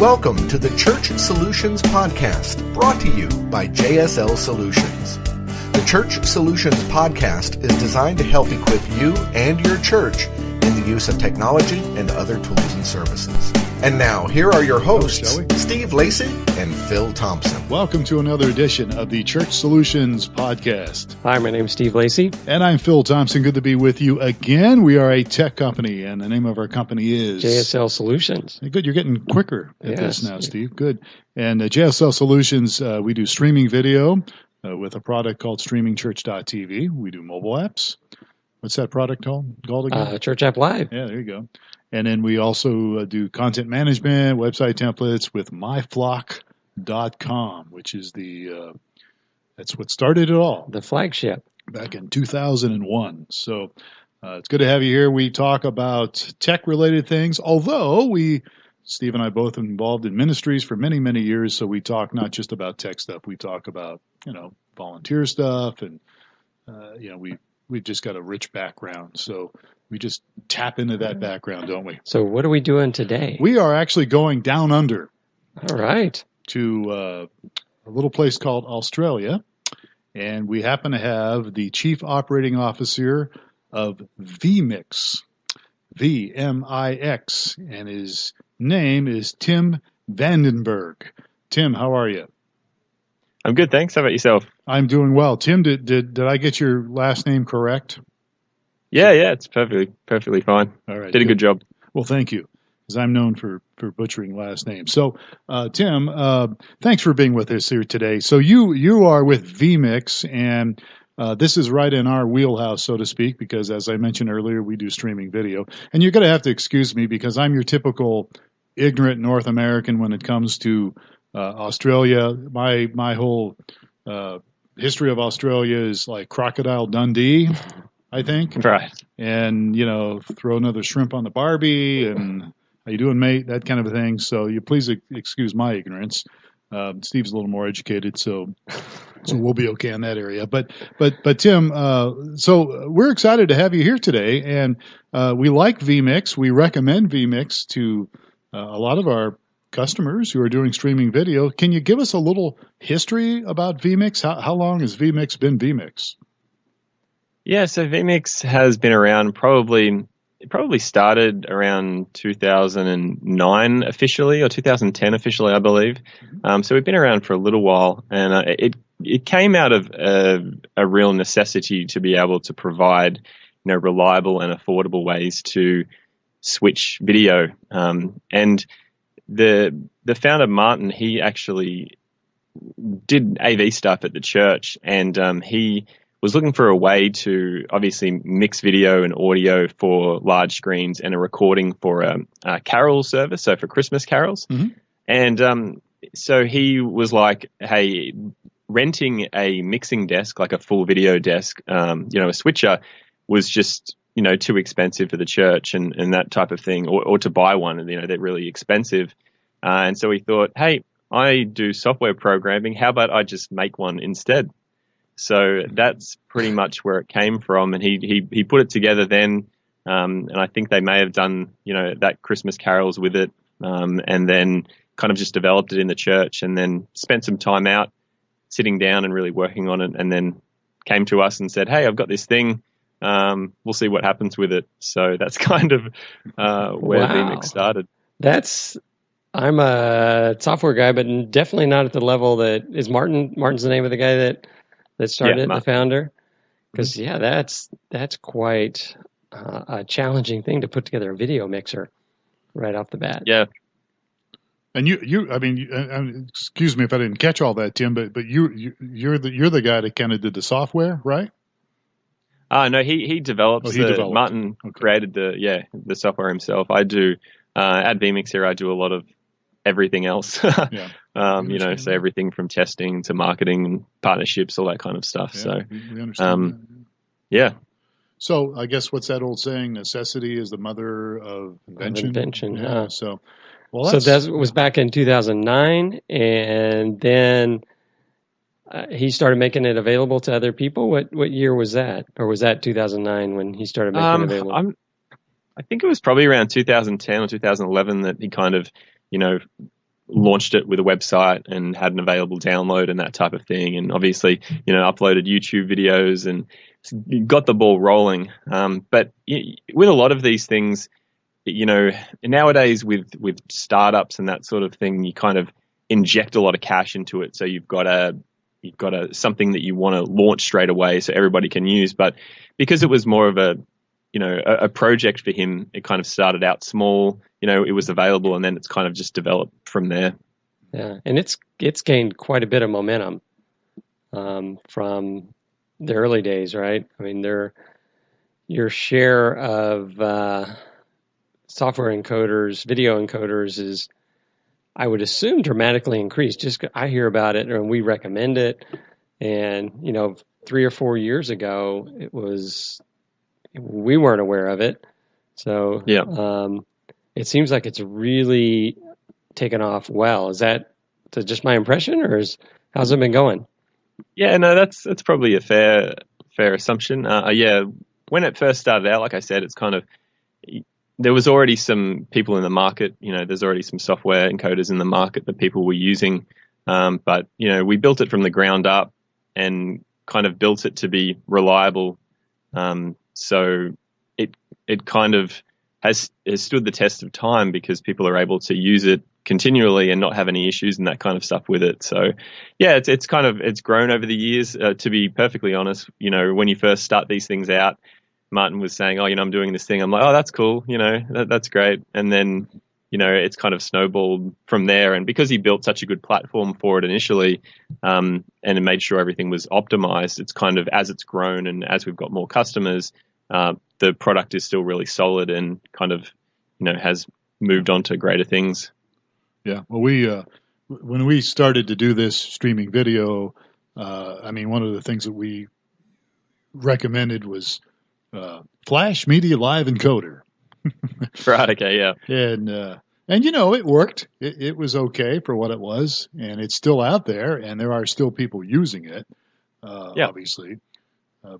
Welcome to the Church Solutions Podcast, brought to you by JSL Solutions. The Church Solutions Podcast is designed to help equip you and your church in the use of technology and other tools and services. And now, here are your hosts, Steve Lacey and Phil Thompson. Welcome to another edition of the Church Solutions Podcast. Hi, my name is Steve Lacey. And I'm Phil Thompson. Good to be with you again. We are a tech company, and the name of our company is JSL Solutions. Good. You're getting quicker at this now, Steve. Good. And JSL Solutions, we do streaming video with a product called streamingchurch.tv. We do mobile apps. What's that product called again? Church App Live. Yeah, there you go. And then we also do content management, website templates with myflock.com, which is that's what started it all. The flagship. Back in 2001. So it's good to have you here. We talk about tech-related things, although Steve and I both involved in ministries for many, many years, so we talk not just about tech stuff. We talk about, volunteer stuff, and, we've just got a rich background. So we just tap into that background, don't we? So what are we doing today? We are actually going down under. All right. To a little place called Australia. And we happen to have the Chief Operating Officer of vMix, VMIX, and his name is Tim Vandenburg. Tim, how are you? I'm good, thanks. How about yourself? I'm doing well. Tim, did I get your last name correct? Yeah, it's perfectly fine. All right, did a good job. Well, thank you, because I'm known for butchering last names. So, Tim, thanks for being with us here today. So you are with vMix, and this is right in our wheelhouse, so to speak, because as I mentioned earlier, we do streaming video. And you're going to have to excuse me because I'm your typical ignorant North American when it comes to Australia. My whole history of Australia is like Crocodile Dundee, I think. Right. And, throw another shrimp on the Barbie and how you doing, mate? That kind of a thing. So you please excuse my ignorance. Steve's a little more educated, so we'll be okay in that area. But Tim, so we're excited to have you here today, and we like vMix. We recommend vMix to a lot of our customers who are doing streaming video. Can you give us a little history about vMix? How long has vMix been vMix? Yeah, so vMix has been around probably started around 2009 officially, or 2010 officially, I believe. So we've been around for a little while, and it came out of a real necessity to be able to provide, reliable and affordable ways to switch video. And the founder, Martin, he actually did AV stuff at the church, and he was looking for a way to obviously mix video and audio for large screens and a recording for a carol service, so for Christmas carols. Mm-hmm. And so he was like, hey, renting a mixing desk, like a full video desk, a switcher, was just, too expensive for the church and that type of thing, or to buy one, they're really expensive. And so he thought, hey, I do software programming. How about I just make one instead? So that's pretty much where it came from. And he put it together then. And I think they may have done, that Christmas carols with it. And then kind of just developed it in the church, and then spent some time out sitting down and really working on it. And then came to us and said, hey, I've got this thing. We'll see what happens with it. So that's kind of where vMix started. I'm a software guy, but definitely not at the level that is Martin. Martin's the name of the guy that started, the founder. Because that's quite a challenging thing to put together a video mixer right off the bat. Yeah. And excuse me if I didn't catch all that, Tim, but you're the guy that kind of did the software, right? No, he developed. Martin created the software himself. I do at vMix here. I do a lot of everything else. So everything from testing to marketing and partnerships, all that kind of stuff. Yeah, so we understand that. Yeah. So I guess what's that old saying? Necessity is the mother of invention. Yeah. So that was back in 2009, and then he started making it available to other people. What year was that? Or was that 2009 when he started making it available? I think it was probably around 2010 or 2011 that he kind of, launched it with a website and had an available download and that type of thing. And obviously, uploaded YouTube videos and got the ball rolling. But with a lot of these things, nowadays with startups and that sort of thing, you kind of inject a lot of cash into it. So you've got something that you want to launch straight away so everybody can use. But because it was more of a project for him, it kind of started out small, it was available, and then it's kind of just developed from there. Yeah. And it's gained quite a bit of momentum, from the early days, right? I mean, your share of, software encoders, video encoders is, I would assume, dramatically increased. Just I hear about it and we recommend it. And, 3 or 4 years ago, we weren't aware of it. So it seems like it's really taken off well. Is that just my impression, or how's it been going? Yeah, no, that's probably a fair assumption. When it first started out, like I said, it's kind of, there was already some people in the market, there's already some software encoders in the market that people were using. But we built it from the ground up and kind of built it to be reliable. So it kind of has stood the test of time because people are able to use it continually and not have any issues and that kind of stuff with it. So yeah, it's grown over the years. To be perfectly honest, when you first start these things out, Martin was saying, "Oh, I'm doing this thing." I'm like, "Oh, that's cool. That's great." And then, it's kind of snowballed from there. And because he built such a good platform for it initially, and it made sure everything was optimized, it's kind of, as it's grown and as we've got more customers, the product is still really solid and kind of, has moved on to greater things. Yeah. Well, when we started to do this streaming video, one of the things that we recommended was Flash Media Live Encoder. Right. Okay. Yeah. And it worked. It was okay for what it was, and it's still out there, and there are still people using it. Obviously,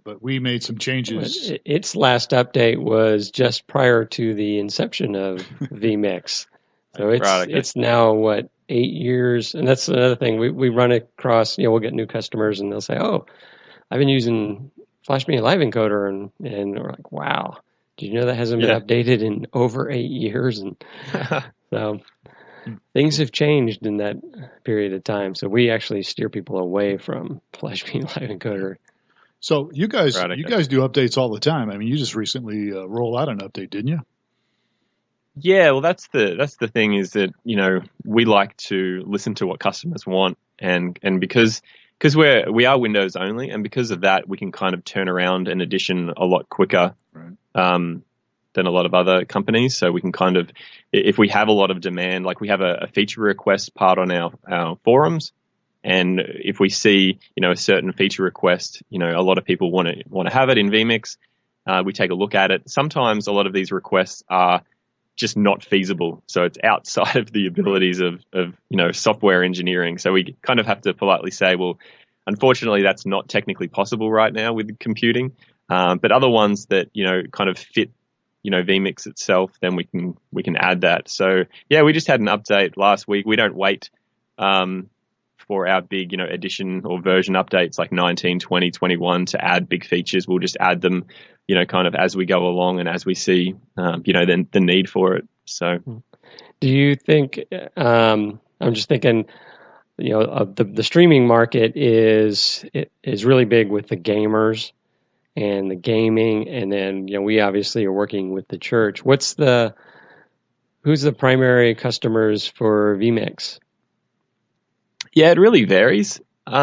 but we made some changes. Its last update was just prior to the inception of vMix, so it's now 8 years, and that's another thing we run across. We'll get new customers, and they'll say, "Oh, I've been using Flash Media Live Encoder," and we're like, "Wow, did you know that hasn't been updated in over 8 years?" And so things have changed in that period of time. So we actually steer people away from Flash Media Live Encoder. So you guys do updates all the time. I mean, you just recently rolled out an update, didn't you? Yeah, well, that's the thing is that we like to listen to what customers want, and because we are Windows only, and because of that, we can kind of turn around an edition a lot quicker than a lot of other companies. So we can kind of, if we have a lot of demand, like we have a feature request part on our forums, and if we see a certain feature request, a lot of people want to have it in vMix, we take a look at it. Sometimes a lot of these requests are just not feasible, so it's outside of the abilities of software engineering. So we kind of have to politely say, well, unfortunately, that's not technically possible right now with computing. But other ones that kind of fit vMix itself, then we can add that. So yeah, we just had an update last week. We don't wait for our big edition or version updates like 19, 20, 21 to add big features. We'll just add them kind of as we go along and as we see the need for it. So do you think I'm just thinking the streaming market is really big with the gamers and the gaming, and then we obviously are working with the church. Who's the primary customers for vMix? Yeah, it really varies. We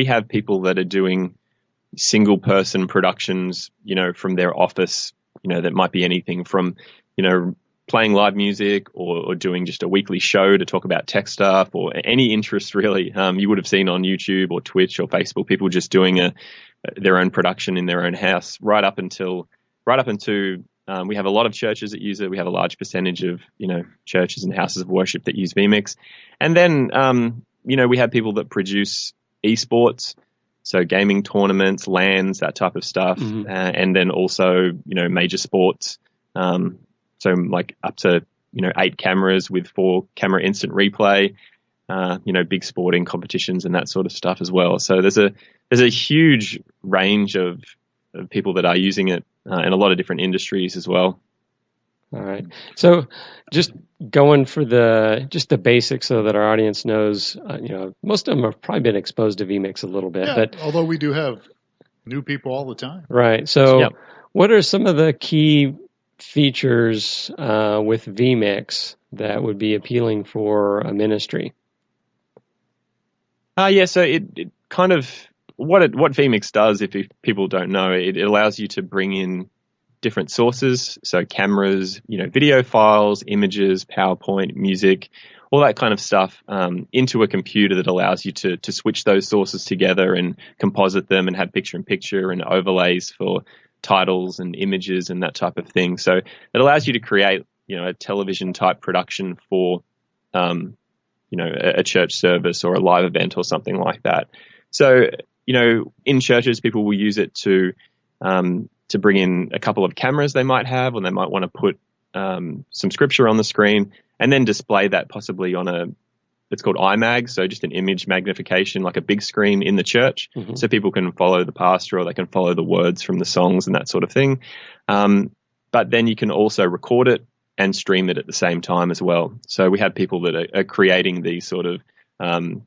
have people that are doing single person productions, from their office, that might be anything from, playing live music or doing just a weekly show to talk about tech stuff or any interest really. You would have seen on YouTube or Twitch or Facebook, people just doing their own production in their own house right up into we have a lot of churches that use it. We have a large percentage of, churches and houses of worship that use vMix. And then, we have people that produce esports, so gaming tournaments, LANs, that type of stuff. And then also, major sports. So like up to 8 cameras with 4 camera instant replay, big sporting competitions and that sort of stuff as well. So there's a huge range of people that are using it in a lot of different industries as well. All right. So just going for the basics so that our audience knows, most of them have probably been exposed to vMix a little bit. Yeah, but although we do have new people all the time. Right. So Yep. What are some of the key features with vMix that would be appealing for a ministry? So it kind of, what vMix does, if people don't know, it allows you to bring in different sources, so cameras, video files, images, PowerPoint, music, all that kind of stuff into a computer that allows you to switch those sources together and composite them and have picture-in-picture and overlays for titles and images and that type of thing. So it allows you to create, a television-type production for, a church service or a live event or something like that. So, in churches, people will use it to bring in a couple of cameras they might have, or they might want to put some scripture on the screen and then display that possibly on it's called iMag, so just an image magnification, like a big screen in the church, so people can follow the pastor or they can follow the words from the songs and that sort of thing. But then you can also record it and stream it at the same time as well. So we have people that are creating these sort of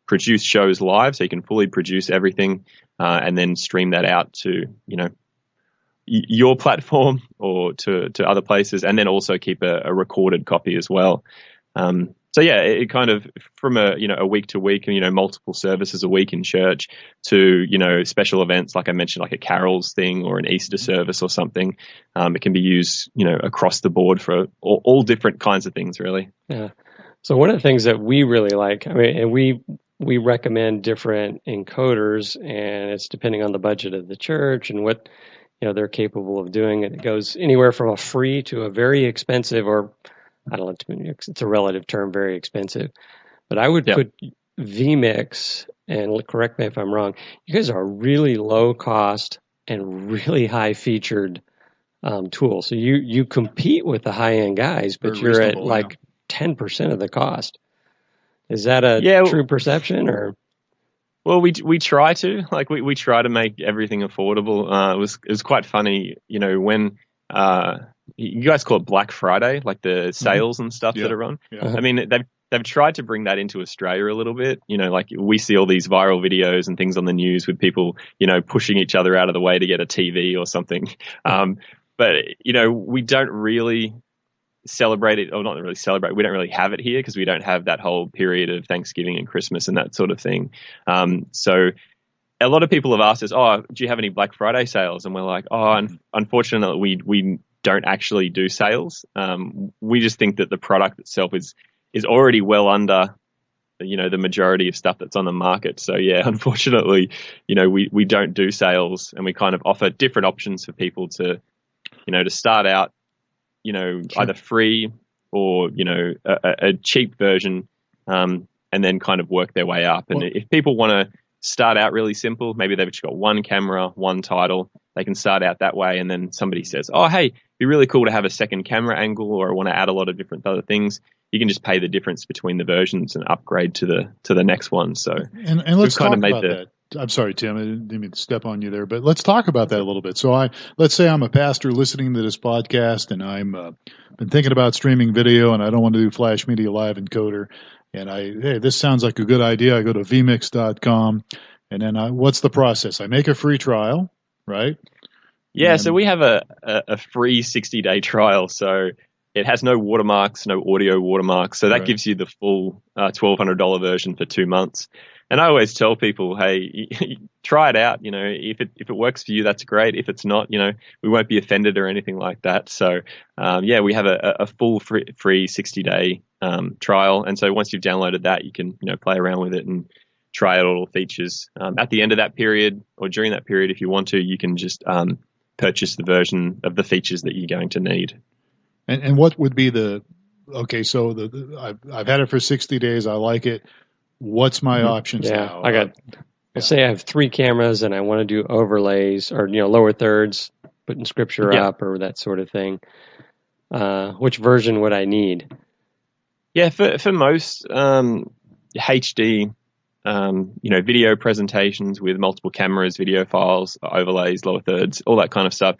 produce shows live, so you can fully produce everything and then stream that out to, your platform or to other places, and then also keep a recorded copy as well. It kind of, from a week to week, multiple services a week in church to, special events, like I mentioned, like a carols thing or an Easter service or something. It can be used, across the board for all different kinds of things, really. Yeah. So one of the things that we really like, and we recommend different encoders, and it's depending on the budget of the church and what they're capable of doing. It goes anywhere from a free to a very expensive, or I don't know, it's a relative term, very expensive. But I would put vMix, and correct me if I'm wrong, you guys are a really low cost and really high featured tool. So you compete with the high end guys, but you're at 10% of the cost. Is that a true perception, or? Well, we try to, we try to make everything affordable. It was quite funny, when you guys call it Black Friday, like the sales and stuff that are on. Yeah. I mean, they've tried to bring that into Australia a little bit. We see all these viral videos and things on the news with people, pushing each other out of the way to get a TV or something. But we don't really celebrate it, or not really celebrate. We don't really have it here because we don't have that whole period of Thanksgiving and Christmas and that sort of thing. So a lot of people have asked us, do you have any Black Friday sales? And we're like, unfortunately, we don't actually do sales. We just think that the product itself is already well under, the majority of stuff that's on the market. So unfortunately, we don't do sales, and we kind of offer different options for people to start out, either free or, a cheap version, and then kind of work their way up. And if people want to start out really simple, maybe they've just got one camera, one title, they can start out that way. And then somebody says, hey, it'd be really cool to have a second camera angle, or I want to add a lot of different other things. You can just pay the difference between the versions and upgrade to the next one. So, and let's talk about that. I'm sorry, Tim, I didn't mean to step on you there, but let's talk about that a little bit. So let's say I'm a pastor listening to this podcast, and I'm been thinking about streaming video, and I don't want to do Flash Media Live encoder. And hey, this sounds like a good idea. I go to vmix.com, and then what's the process? I make a free trial, right? Yeah, so we have a free 60-day trial. So it has no watermarks, no audio watermarks. So that gives you the full $1,200 version for 2 months. And I always tell people, hey, try it out. If it works for you, that's great. If it's not, we won't be offended or anything like that. So, we have a full free 60-day trial. And so once you've downloaded that, you can, play around with it and try out all the features. At the end of that period, or during that period, if you want to, you can just purchase the version of the features that you're going to need. And what would be I've had it for 60 days. I like it. What's my options now? Let's say I have 3 cameras and I want to do overlays, or, lower thirds, putting scripture up or that sort of thing. Which version would I need? Yeah, for most HD, video presentations with multiple cameras, video files, overlays, lower thirds, all that kind of stuff.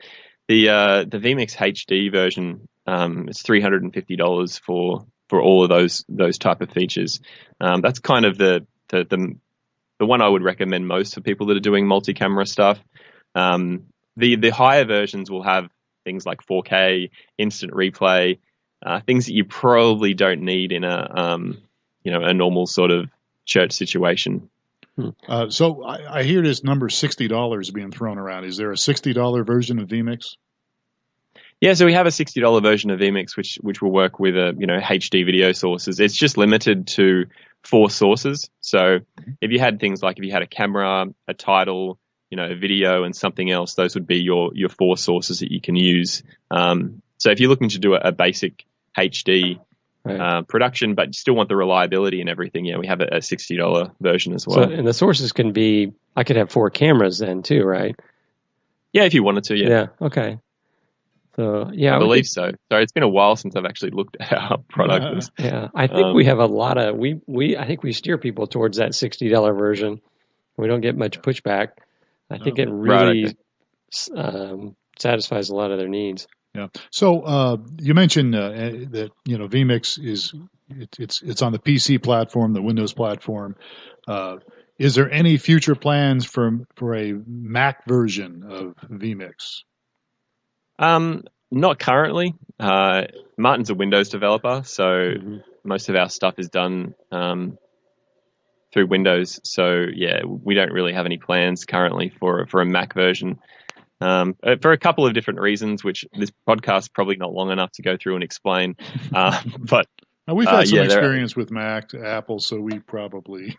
The vMix HD version, it's $350 for all of those type of features. That's kind of the one I would recommend most for people that are doing multi-camera stuff. The higher versions will have things like 4K, instant replay, things that you probably don't need in a normal sort of church situation. So I hear this number $60 being thrown around. Is there a $60 version of vMix? Yeah, so we have a $60 version of vMix, which will work with HD video sources. It's just limited to 4 sources. So if you had things like if you had a camera, a title, a video, and something else, those would be your 4 sources that you can use. So if you're looking to do a basic HD production, but you still want the reliability and everything, we have a $60 version as well. So, and the sources can be, I could have 4 cameras then too, right? Yeah, if you wanted to, yeah. Yeah, okay. So, yeah. I believe so. Sorry, it's been a while since I've actually looked at our product. Yeah, I think we have a lot of, I think we steer people towards that $60 version. We don't get much pushback. I think it really satisfies a lot of their needs. Yeah. So you mentioned that vMix it's on the PC platform, the Windows platform. Is there any future plans for a Mac version of vMix? Not currently. Martin's a Windows developer, so most of our stuff is done through Windows. So yeah, we don't really have any plans currently for a Mac version. For a couple of different reasons, which this podcast is probably not long enough to go through and explain. But now, we've had some experience with Mac, Apple, so we probably.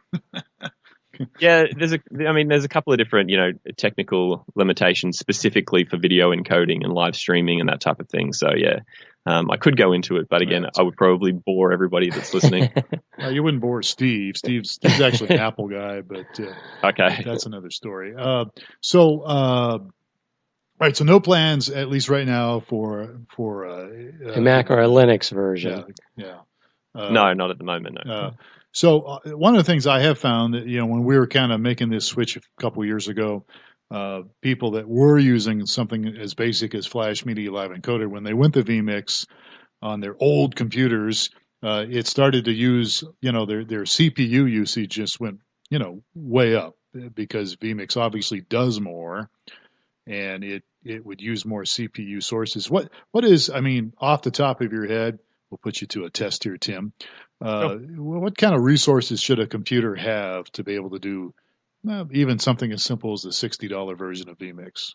Yeah, there's a couple of different, technical limitations specifically for video encoding and live streaming and that type of thing. So yeah, I could go into it, but again, I would probably bore everybody that's listening. You wouldn't bore Steve. Steve's actually an Apple guy, but okay, that's another story. Right, so no plans, at least right now, for a Mac or a Linux version. Yeah. No, not at the moment. No. So one of the things I have found that when we were kind of making this switch a couple of years ago, people that were using something as basic as Flash Media Live Encoder, when they went to vMix on their old computers, it started to use their CPU usage just went way up because vMix obviously does more. And it would use more CPU sources. What is, off the top of your head, we'll put you to a test here, Tim. What kind of resources should a computer have to be able to do even something as simple as the $60 version of vMix?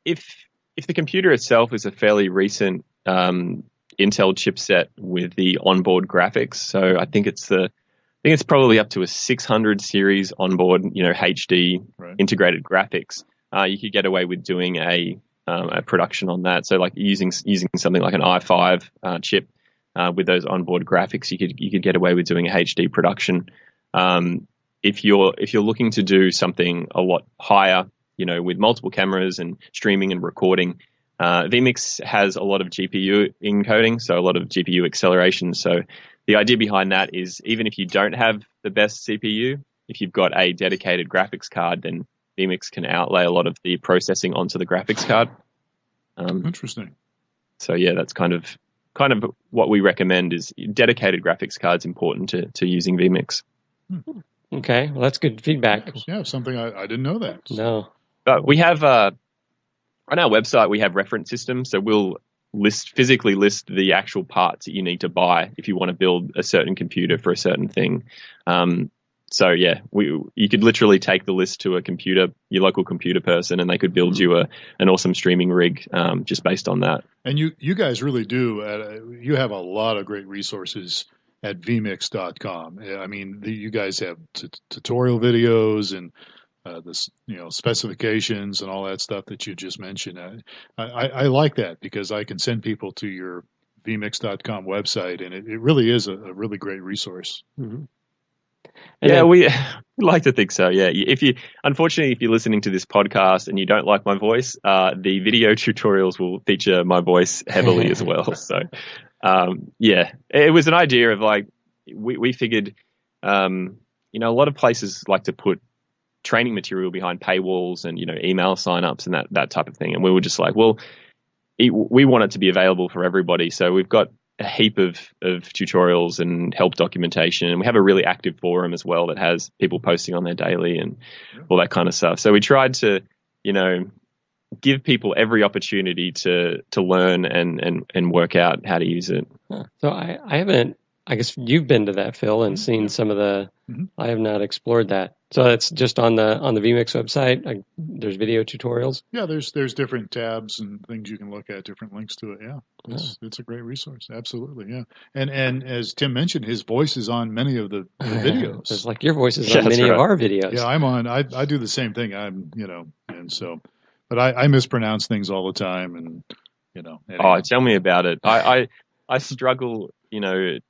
If the computer itself is a fairly recent Intel chipset with the onboard graphics, so I think it's probably up to a 600 series onboard, HD integrated graphics. You could get away with doing a production on that. So like using something like an i5 chip with those onboard graphics, you could get away with doing a HD production. If you're looking to do something a lot higher, with multiple cameras and streaming and recording, vMix has a lot of GPU encoding, so a lot of GPU acceleration. So the idea behind that is even if you don't have the best CPU, if you've got a dedicated graphics card, then vMix can outlay a lot of the processing onto the graphics card. Interesting. So yeah, that's kind of what we recommend is dedicated graphics cards important to using vMix. Okay, well that's good feedback. Yeah, something I didn't know that. No. But we have on our website we have reference systems, so we'll physically list the actual parts that you need to buy if you want to build a certain computer for a certain thing. So yeah, you could literally take the list to your local computer person, and they could build you an awesome streaming rig just based on that. And you guys really do. You have a lot of great resources at vmix.com. You guys have tutorial videos and specifications and all that stuff that you just mentioned. I like that because I can send people to your vmix.com website, and it really is a really great resource. Mm-hmm. Yeah, we like to think so. Yeah, if you're listening to this podcast and you don't like my voice, the video tutorials will feature my voice heavily as well. So it was an idea of like, we figured, a lot of places like to put training material behind paywalls and, email signups and that type of thing. And we were just like, well, we want it to be available for everybody. So we've got a heap of tutorials and help documentation. And we have a really active forum as well that has people posting on there daily and all that kind of stuff. So we tried to, give people every opportunity to learn and work out how to use it. So I haven't, I guess you've been to that, Phil, and seen some of the, I have not explored that. So it's just on the vMix website. There's video tutorials. Yeah, there's different tabs and things you can look at, different links to it. Yeah, it's a great resource. Absolutely, yeah. And as Tim mentioned, his voice is on many of the videos. It's like your voice is on many of our videos. Yeah, I'm on. I do the same thing. And so, but I mispronounce things all the time, and Anyway. Oh, tell me about it. I struggle,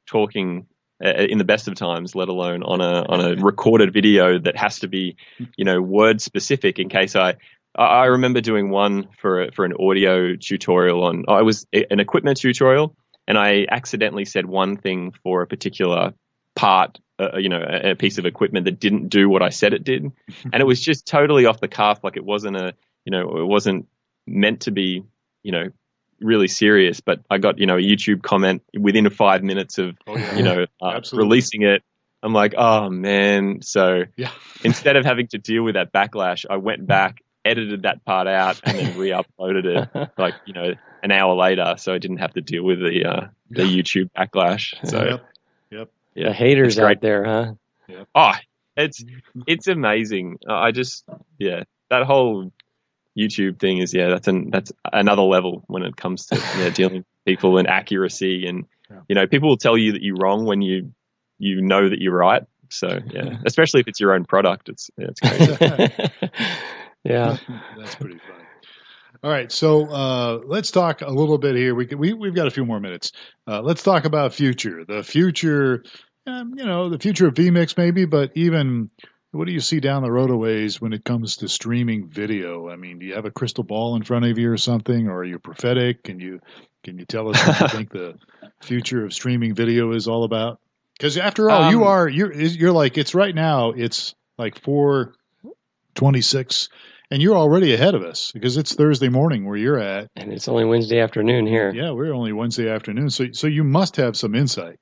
talking in the best of times, let alone on a recorded video that has to be, word specific. In case I remember doing one for an audio tutorial it was an equipment tutorial, and I accidentally said one thing for a particular part, a piece of equipment that didn't do what I said it did, and it was just totally off the cuff. Like it wasn't it wasn't meant to be, really serious, but I got, a YouTube comment within 5 minutes of, releasing it. I'm like, oh man. So instead of having to deal with that backlash, I went back, edited that part out, and then re-uploaded it like, an hour later. So I didn't have to deal with the YouTube backlash. So Yep. The haters out there, huh? Yep. Oh, it's amazing. That whole YouTube thing is that's another level when it comes to dealing with people and accuracy, and people will tell you that you're wrong when you know that you're right. So especially if it's your own product, it's crazy. Yeah, that's pretty funny. All right, so let's talk a little bit here. We've got a few more minutes. Let's talk about the future, the future of vMix maybe, but even. What do you see down the road a ways when it comes to streaming video? I mean, do you have a crystal ball in front of you or something, or are you prophetic? Can you tell us what you think the future of streaming video is all about? Because after all, you're like, it's right now. It's like 4:26, and you're already ahead of us because it's Thursday morning where you're at, and it's only Wednesday afternoon here. Yeah, we're only Wednesday afternoon, so you must have some insight.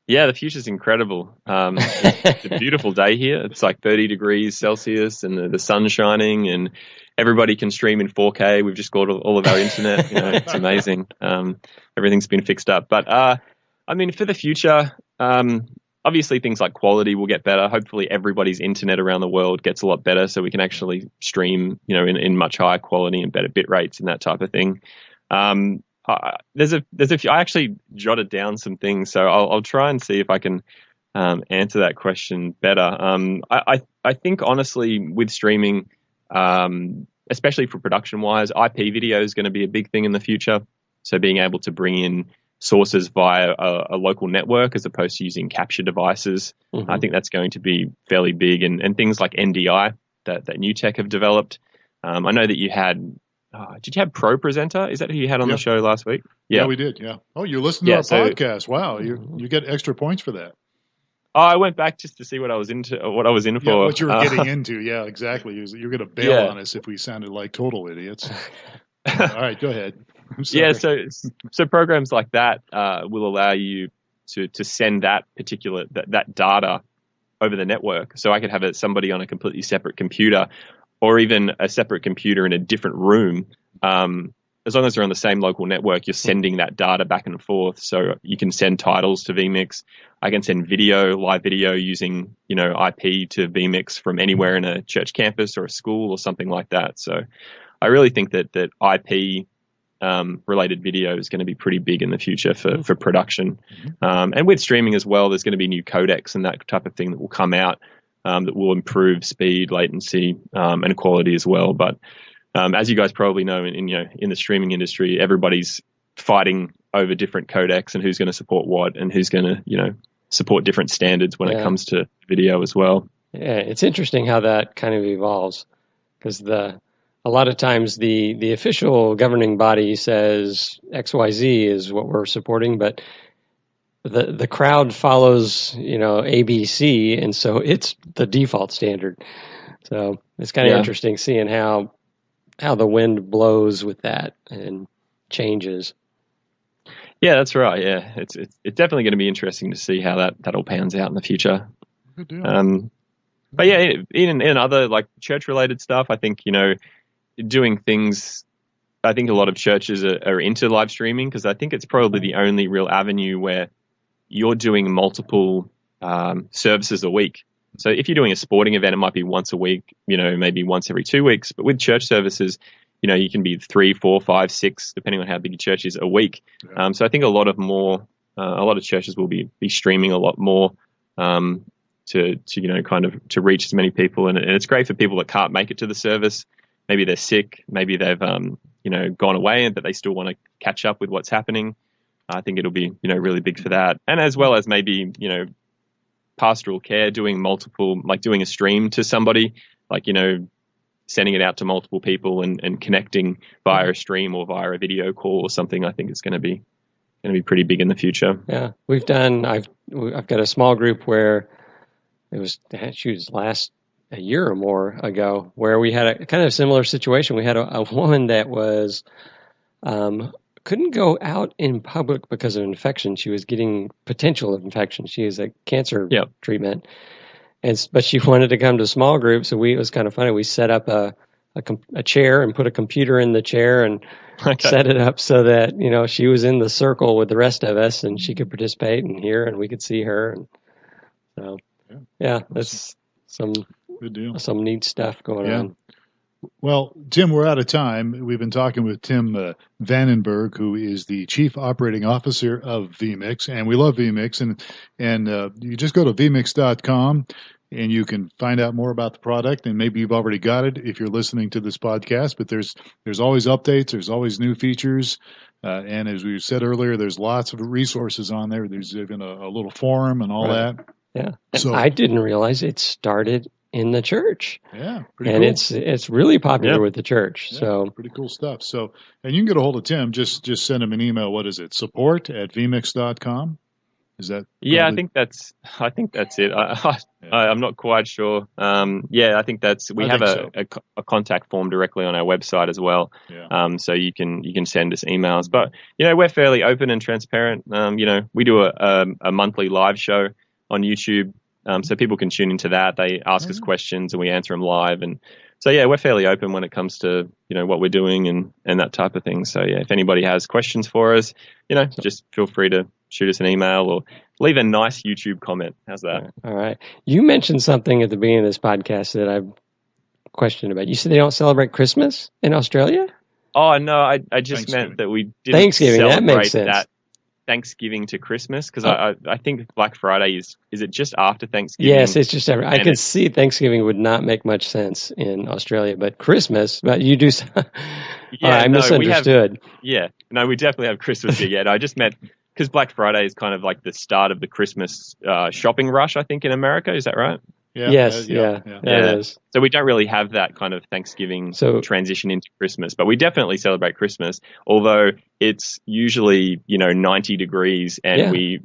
Yeah, the future's incredible. It's a beautiful day here. It's like 30 degrees Celsius and the sun's shining and everybody can stream in 4K. We've just got all of our internet. It's amazing. Everything's been fixed up. But, for the future, obviously things like quality will get better. Hopefully everybody's internet around the world gets a lot better so we can actually stream, in much higher quality and better bit rates and that type of thing. There's a few. I actually jotted down some things, so I'll try and see if I can answer that question better. I think honestly with streaming, especially for production wise, IP video is going to be a big thing in the future. So being able to bring in sources via a local network as opposed to using capture devices, I think that's going to be fairly big. And things like NDI that New Tech have developed. I know that you had. Did you have Pro Presenter? Is that who you had on the show last week? Yeah, we did. Yeah. Oh, you listened to our podcast. Wow, you get extra points for that. Oh, I went back just to see what I was into, what I was in for. What you were getting into. Yeah, exactly. You're going to bail on us if we sounded like total idiots. All right, go ahead. Yeah, so programs like that will allow you to send that particular that data over the network. So I could have somebody on a completely separate computer, or even a separate computer in a different room. As long as they're on the same local network, you're sending that data back and forth. So you can send titles to vMix. I can send live video using, IP to vMix from anywhere in a church campus or a school or something like that. So I really think that IP related video is going to be pretty big in the future for production. And with streaming as well, there's going to be new codecs and that type of thing that will come out. That will improve speed, latency, and quality as well. But as you guys probably know, in the streaming industry, everybody's fighting over different codecs and who's going to support what and who's going to, support different standards when it comes to video as well. Yeah, it's interesting how that kind of evolves because the a lot of times the official governing body says XYZ is what we're supporting, but the crowd follows, ABC, and so it's the default standard. So it's kind of interesting seeing how the wind blows with that and changes. Yeah, that's right. Yeah, it's definitely going to be interesting to see how that all pans out in the future. Good deal. But yeah, in other like church related stuff, I think doing things. I think a lot of churches are into live streaming because I think it's probably the only real avenue where you're doing multiple services a week. So if you're doing a sporting event, it might be once a week, maybe once every 2 weeks. But with church services, you can be 3, 4, 5, 6, depending on how big your church is, a week. Yeah. So I think a lot of churches will be streaming a lot more to to reach as many people. And it's great for people that can't make it to the service. Maybe they're sick. Maybe they've gone away, but they still want to catch up with what's happening. I think it'll be really big for that, and as well as maybe pastoral care, doing multiple, like doing a stream to somebody, like sending it out to multiple people and connecting via a stream or via a video call or something. I think it's going to be pretty big in the future. Yeah, we've done. I've got a small group where it was last a year or more ago where we had a kind of similar situation. We had a woman that was couldn't go out in public because of infection. She was getting potential of infection. She has a cancer treatment, but she wanted to come to small group. So it was kind of funny. We set up a chair and put a computer in the chair and set it up so that she was in the circle with the rest of us and she could participate and hear and we could see her. And so that's some good deal. Some neat stuff going on. Well, Tim, we're out of time. We've been talking with Tim Vandenburg, who is the Chief Operating Officer of vMix, and we love vMix. And you just go to vmix.com, and you can find out more about the product. And maybe you've already got it if you're listening to this podcast. But there's always updates. There's always new features. And as we said earlier, there's lots of resources on there. There's even a little forum and all that. Yeah. So I didn't realize it started in the church. Yeah, pretty and cool. it's really popular with the church. Yeah, so pretty cool stuff. So, and you can get a hold of Tim. Just send him an email. What is it? support@vmix.com. Is that? Yeah, I think that's it. I'm not quite sure. I think we have a contact form directly on our website as well. Yeah. So you can send us emails. But we're fairly open and transparent. We do a monthly live show on YouTube. So people can tune into that. They ask us questions and we answer them live. And so, we're fairly open when it comes to, what we're doing and that type of thing. So, if anybody has questions for us, just feel free to shoot us an email or leave a nice YouTube comment. How's that? All right. You mentioned something at the beginning of this podcast that I've questioned about. You said they don't celebrate Christmas in Australia? Oh, no, I just meant that we didn't Thanksgiving, that makes sense. That Thanksgiving to Christmas, because I think Black Friday is it just after Thanksgiving? Yes, it's just after. I can see Thanksgiving would not make much sense in Australia, but Christmas, but you do. I misunderstood. We definitely have Christmas here. I just meant because Black Friday is kind of like the start of the Christmas shopping rush, I think, in America. Is that right? Yeah. Yes, that is. So we don't really have that kind of Thanksgiving transition into Christmas, but we definitely celebrate Christmas, although it's usually, 90 degrees and we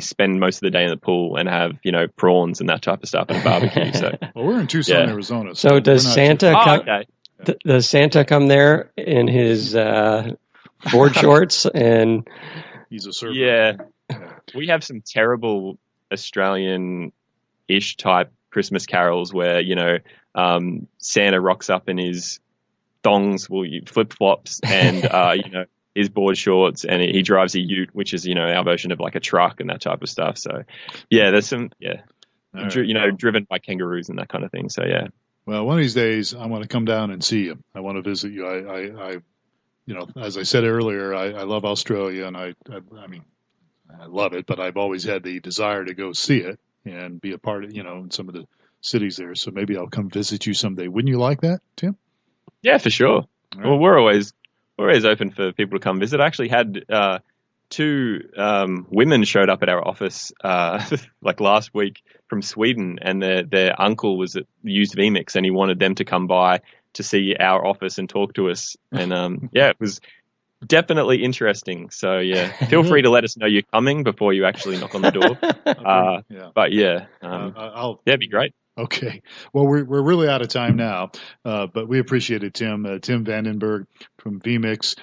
spend most of the day in the pool and have, prawns and that type of stuff and barbecue. So well, we're in Tucson, Arizona. So does Santa come? Does Santa come there in his board shorts and he's a server? Yeah. We have some terrible Australian-ish type Christmas carols where Santa rocks up in his thongs, flip flops, and his board shorts, and he drives a ute, which is our version of like a truck and that type of stuff. So there's some driven by kangaroos and that kind of thing. So Well, one of these days I want to come down and see you. I want to visit you. I as I said earlier, I love Australia, and I mean I love it, but I've always had the desire to go see it and be a part of, in some of the cities there. So maybe I'll come visit you someday. Wouldn't you like that, Tim? Yeah, for sure. Right. Well, we're always open for people to come visit. I actually had two women showed up at our office like last week from Sweden, and their uncle used vMix, and he wanted them to come by to see our office and talk to us. And it was definitely interesting. So yeah, feel free to let us know you're coming before you actually knock on the door. But it'd be great. Okay. Well, we're really out of time now, but we appreciate it, Tim. Tim Vandenburg from vMix.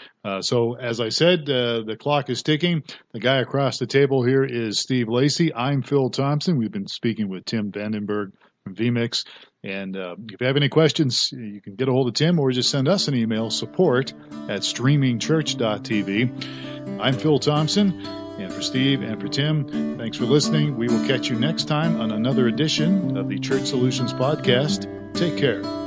So as I said, the clock is ticking. The guy across the table here is Steve Lacey. I'm Phil Thompson. We've been speaking with Tim Vandenburg from vMix. And if you have any questions, you can get a hold of Tim or just send us an email, support@streamingchurch.tv. I'm Phil Thompson. And for Steve and for Tim, thanks for listening. We will catch you next time on another edition of the Church Solutions Podcast. Take care.